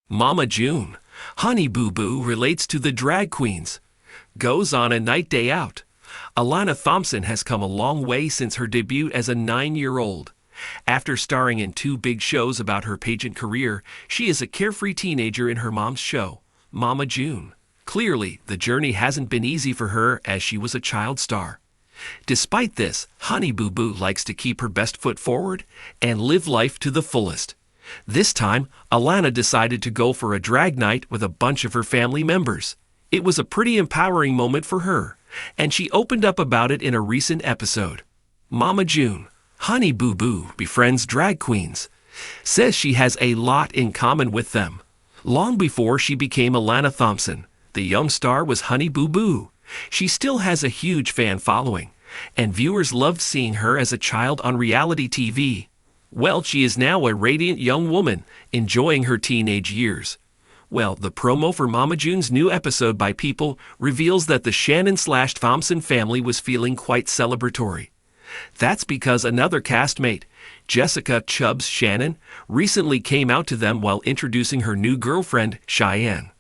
Mama June, Honey Boo Boo relates to the drag queens. Goes on a night day out. Alana Thompson has come a long way since her debut as a 9-year-old. After starring in 2 big shows about her pageant career, she is a carefree teenager in her mom's show, Mama June. Clearly, the journey hasn't been easy for her as she was a child star. Despite this, Honey Boo Boo likes to keep her best foot forward and live life to the fullest. This time, Alana decided to go for a drag night with a bunch of her family members. It was a pretty empowering moment for her, and she opened up about it in a recent episode. Mama June, Honey Boo Boo, befriends drag queens. Says she has a lot in common with them. Long before she became Alana Thompson, the young star was Honey Boo Boo. She still has a huge fan following, and viewers loved seeing her as a child on reality TV. Well, she is now a radiant young woman, enjoying her teenage years. Well, the promo for Mama June's new episode by People reveals that the Shannon/Thompson family was feeling quite celebratory. That's because another castmate, Jessica Chubbs Shannon, recently came out to them while introducing her new girlfriend, Cheyenne.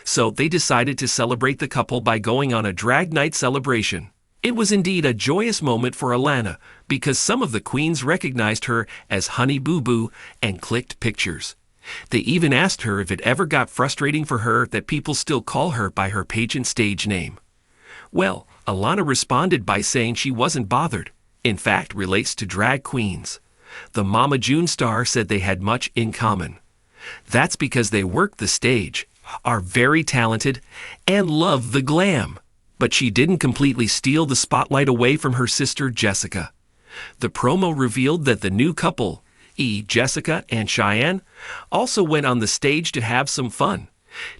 So they decided to celebrate the couple by going on a drag night celebration. It was indeed a joyous moment for Alana because some of the queens recognized her as Honey Boo Boo and clicked pictures. They even asked her if it ever got frustrating for her that people still call her by her pageant stage name. Well, Alana responded by saying she wasn't bothered. In fact, relates to drag queens. The Mama June star said they had much in common. That's because they work the stage, are very talented, and love the glam. But she didn't completely steal the spotlight away from her sister Jessica. The promo revealed that the new couple, Jessica and Cheyenne, also went on the stage to have some fun.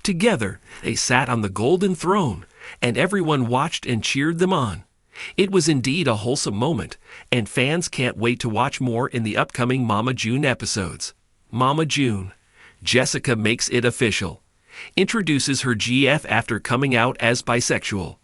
Together, they sat on the golden throne, and everyone watched and cheered them on. It was indeed a wholesome moment, and fans can't wait to watch more in the upcoming Mama June episodes. Mama June, Jessica makes it official. Introduces her GF after coming out as bisexual.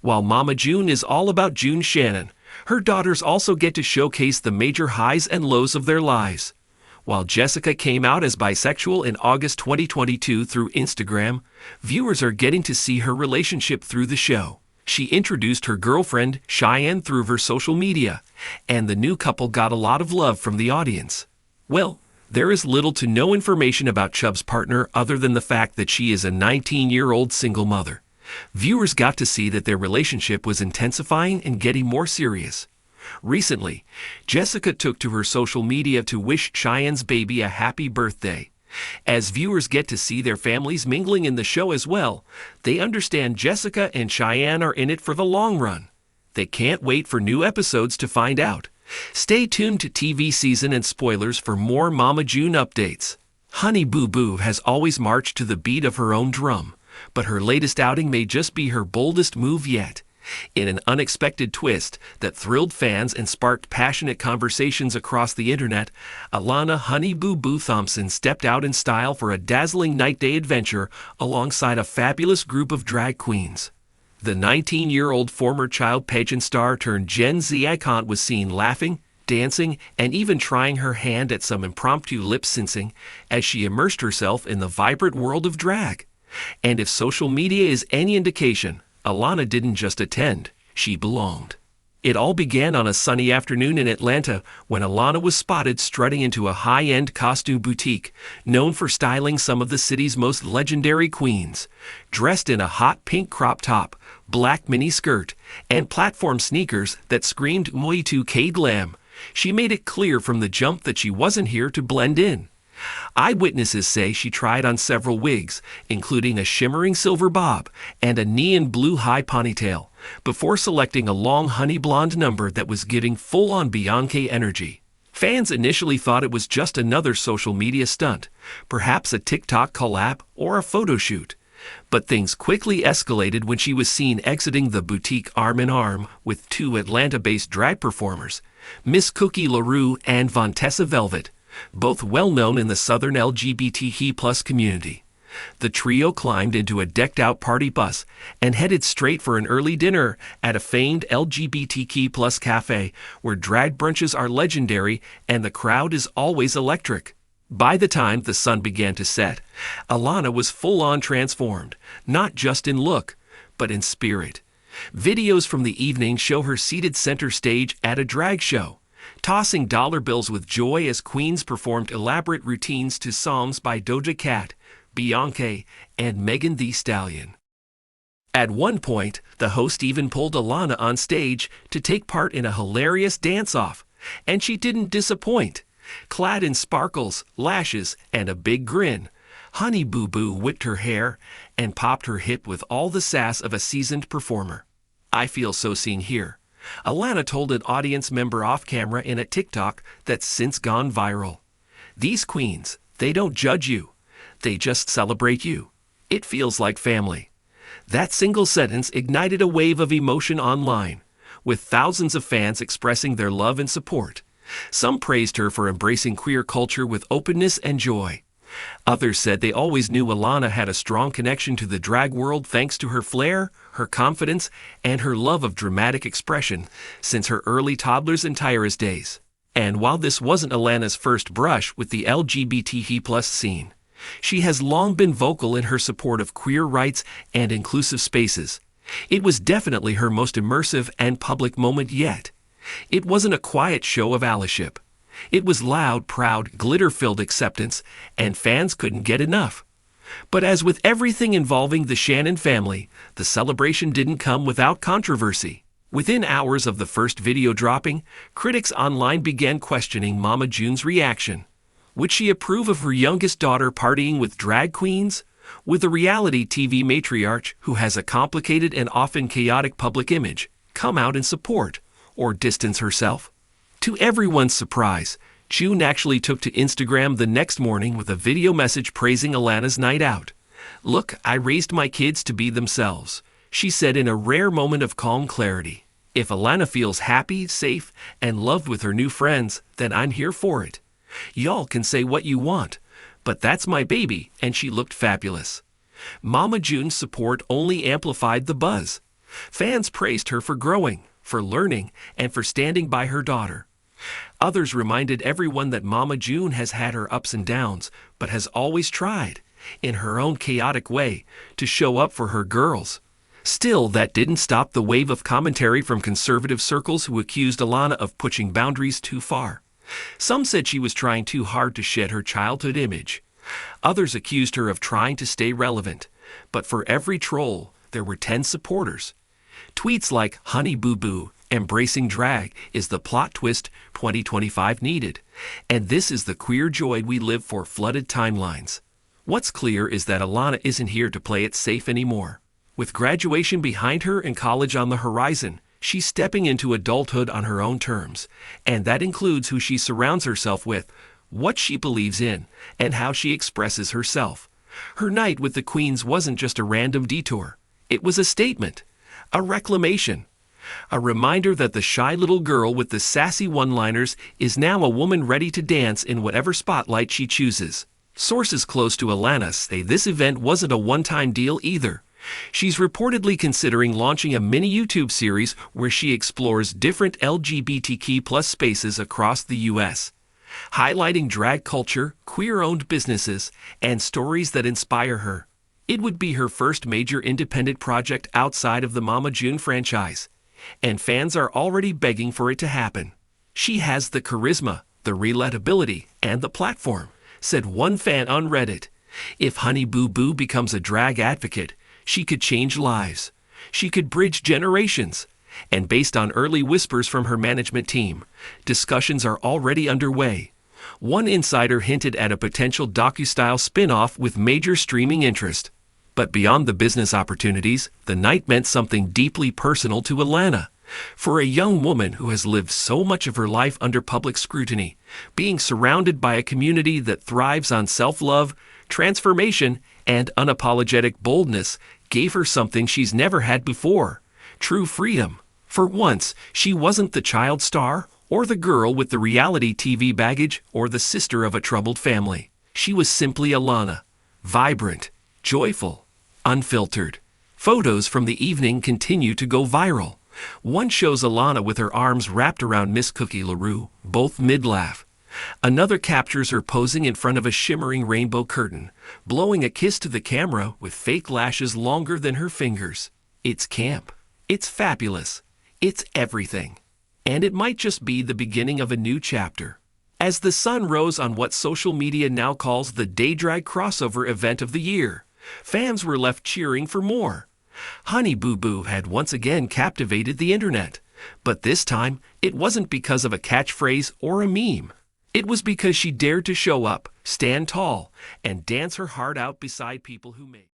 While Mama June is all about June Shannon, her daughters also get to showcase the major highs and lows of their lives. While Jessica came out as bisexual in August 2022 through Instagram, viewers are getting to see her relationship through the show. She introduced her girlfriend, Cheyenne, through her social media, and the new couple got a lot of love from the audience. Well, there is little to no information about Chubb's partner other than the fact that she is a 19-year-old single mother. Viewers got to see that their relationship was intensifying and getting more serious. Recently, Jessica took to her social media to wish Cheyenne's baby a happy birthday. As viewers get to see their families mingling in the show as well, they understand Jessica and Cheyenne are in it for the long run. They can't wait for new episodes to find out. Stay tuned to TV season and spoilers for more Mama June updates. Honey Boo Boo has always marched to the beat of her own drum, but her latest outing may just be her boldest move yet. In an unexpected twist that thrilled fans and sparked passionate conversations across the internet, Alana Honey Boo Boo Thompson stepped out in style for a dazzling night-day adventure alongside a fabulous group of drag queens. The 19-year-old former child pageant star turned Gen Z icon was seen laughing, dancing, and even trying her hand at some impromptu lip-syncing as she immersed herself in the vibrant world of drag. And if social media is any indication, Alana didn't just attend, she belonged. It all began on a sunny afternoon in Atlanta when Alana was spotted strutting into a high-end costume boutique known for styling some of the city's most legendary queens. Dressed in a hot pink crop top, black mini skirt, and platform sneakers that screamed Moi 2K glam, she made it clear from the jump that she wasn't here to blend in. Eyewitnesses say she tried on several wigs, including a shimmering silver bob and a neon blue high ponytail, before selecting a long honey blonde number that was giving full-on Beyoncé energy. Fans initially thought it was just another social media stunt, perhaps a TikTok collab or a photo shoot. But things quickly escalated when she was seen exiting the boutique arm-in-arm with 2 Atlanta-based drag performers, Miss Cookie LaRue and Vontessa Velvet, both well-known in the southern LGBTQ+ community. The trio climbed into a decked-out party bus and headed straight for an early dinner at a famed LGBTQ+ cafe where drag brunches are legendary and the crowd is always electric. By the time the sun began to set, Alana was full-on transformed, not just in look, but in spirit. Videos from the evening show her seated center stage at a drag show, tossing dollar bills with joy as queens performed elaborate routines to songs by Doja Cat, Beyoncé, and Megan Thee Stallion. At one point, the host even pulled Alana on stage to take part in a hilarious dance-off, and she didn't disappoint. Clad in sparkles, lashes, and a big grin, Honey Boo Boo whipped her hair and popped her hip with all the sass of a seasoned performer. "I feel so seen here," Alana told an audience member off-camera in a TikTok that's since gone viral. "These queens, they don't judge you. They just celebrate you. It feels like family." That single sentence ignited a wave of emotion online, with thousands of fans expressing their love and support. Some praised her for embracing queer culture with openness and joy. Others said they always knew Alana had a strong connection to the drag world thanks to her flair, her confidence, and her love of dramatic expression since her early toddlers and Tyra's days. And while this wasn't Alana's first brush with the LGBTQ+ scene, she has long been vocal in her support of queer rights and inclusive spaces. It was definitely her most immersive and public moment yet. It wasn't a quiet show of allyship. It was loud, proud, glitter-filled acceptance, and fans couldn't get enough. But as with everything involving the Shannon family, the celebration didn't come without controversy. Within hours of the first video dropping, critics online began questioning Mama June's reaction. Would she approve of her youngest daughter partying with drag queens? Would the reality TV matriarch, who has a complicated and often chaotic public image, come out in support or distance herself? To everyone's surprise, June actually took to Instagram the next morning with a video message praising Alana's night out. "Look, I raised my kids to be themselves," she said in a rare moment of calm clarity. "If Alana feels happy, safe, and loved with her new friends, then I'm here for it. Y'all can say what you want, but that's my baby, and she looked fabulous." Mama June's support only amplified the buzz. Fans praised her for growing, for learning, and for standing by her daughter. Others reminded everyone that Mama June has had her ups and downs, but has always tried, in her own chaotic way, to show up for her girls. Still, that didn't stop the wave of commentary from conservative circles who accused Alana of pushing boundaries too far. Some said she was trying too hard to shed her childhood image. Others accused her of trying to stay relevant. But for every troll, there were 10 supporters. Tweets like "Honey Boo Boo," "Embracing drag is the plot twist 2025 needed," and "This is the queer joy we live for" flooded timelines. What's clear is that Alana isn't here to play it safe anymore. With graduation behind her and college on the horizon, she's stepping into adulthood on her own terms, and that includes who she surrounds herself with, what she believes in, and how she expresses herself. Her night with the queens wasn't just a random detour. It was a statement, a reclamation, a reminder that the shy little girl with the sassy one-liners is now a woman ready to dance in whatever spotlight she chooses. Sources close to Alana say this event wasn't a one-time deal either. She's reportedly considering launching a mini YouTube series where she explores different LGBTQ+ spaces across the U.S., highlighting drag culture, queer-owned businesses, and stories that inspire her. It would be her first major independent project outside of the Mama June franchise, and fans are already begging for it to happen. "She has the charisma, the relatability, and the platform," said one fan on Reddit. "If Honey Boo Boo becomes a drag advocate, she could change lives. She could bridge generations." And based on early whispers from her management team, discussions are already underway. One insider hinted at a potential docu-style spin-off with major streaming interest. But beyond the business opportunities, the night meant something deeply personal to Alana. For a young woman who has lived so much of her life under public scrutiny, being surrounded by a community that thrives on self-love, transformation, and unapologetic boldness gave her something she's never had before: true freedom. For once, she wasn't the child star, or the girl with the reality TV baggage, or the sister of a troubled family. She was simply Alana, vibrant, joyful, unfiltered. Photos from the evening continue to go viral. One shows Alana with her arms wrapped around Miss Cookie LaRue, both mid-laugh. Another captures her posing in front of a shimmering rainbow curtain, blowing a kiss to the camera with fake lashes longer than her fingers. It's camp. It's fabulous. It's everything. And it might just be the beginning of a new chapter. As the sun rose on what social media now calls the Day Drag crossover event of the year, fans were left cheering for more. Honey Boo Boo had once again captivated the internet, but this time it wasn't because of a catchphrase or a meme. It was because she dared to show up, stand tall, and dance her heart out beside people who made